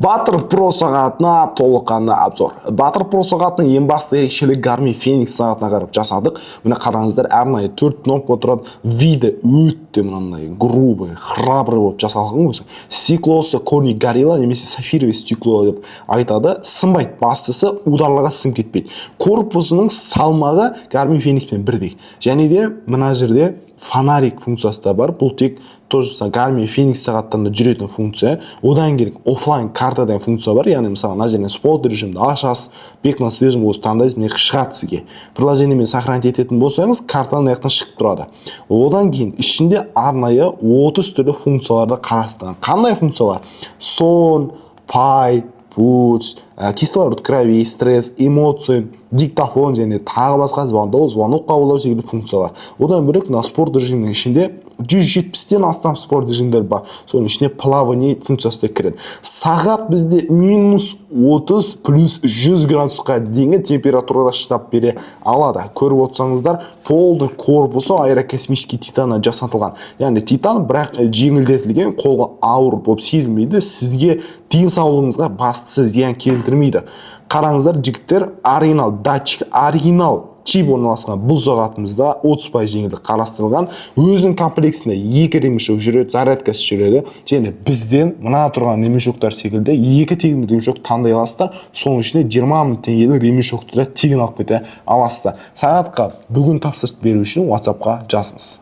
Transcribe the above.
Батыр Pro сағатына толыққанды обзор. Батыр Pro сағатының ең басты ерекшелігі Garmin Fenix сағатына қарап жасадық. Міне қараңыздар, арнайы 4 кнопка тұрады. Виде өтті мынандай грубый, храбрый болып жасалған өзі. Стеклосы Corning Gorilla немесе сафировый стекло деп айтады. Сынбайды, бастысы ударларға сым кетпейді. Корпусының салмағы Garmin Fenixпен бірдей. Және де мына жерде фонарик функциясы да бар. Бұл тек тоже Garmin Fenix сағаттарында жүретін функция. Одан керек офлайн карта деген функция бар. Яғни мысалы мына жерден спорт режимді ашасыз, бек на свежем болса таңдайсыз, міне шығады сізге. Приложениемен сохранить ететін болсаңыз, картаның аяқтан шығып тұрады. Одан кейін ішінде арнайы 30 түрлі функцияларды қарастырған. Қандай функциялар? Сон, пай, пульс, кислород крови, стресс, эмоции, диктофон және тағы басқа звонок қабылдау секілді функциялар. Одан бөлек мына спорт режимінің ішінде 170-тен астам спорт режимдер бар. Соның ішіне плавание функциясы да кіреді. Сағат бізде -30 плюс 100 градусқа дейінгі температурада шыдап бере алады. Көріп отырсаңыздар, полный корпусы аэрокосмический титаннан жасатылған. Яғни титан бірақ жеңілдетілген, қолға ауыр болып сезілмейді, сізге денсаулығыңызға басты зиян келтірмейді. Қараңыздар, жігіттер, оригинал датчик, оригинал чип орналасқан бұл сағатымызда 30% жеңілдік қарастырылған. Өзінің комплексінде 2 ремешок жүреді, зарядкасы жүреді. Және бізден мына тұрған ремешоктар секілді 2 тегін ремешок таңдай аласыздар. Соның ішінде 20 000 теңгелік ремешокты да тегін алып кете аласыздар. Сағатқа бүгін тапсырыс беру үшін WhatsApp-қа жазыңыз.